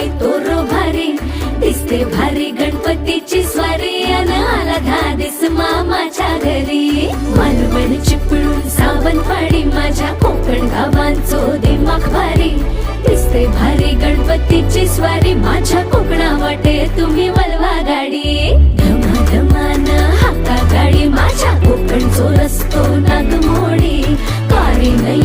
बाई तोरो भारी दिसते भारी गणपतीची स्वारी अन आला धादिस मामाच्या घरी मालवण चिपळूण सावंतवाडी माझ्या कोकण गावांचो दिमाग भारी दिसते भारी गणपतीची स्वारी माझ्या कोकणा वाटे तुम्ही वलवा गाडी धमाधमान हाका गाडी माझ्या कोकणचो रस्तो नागमोडी कारी नाही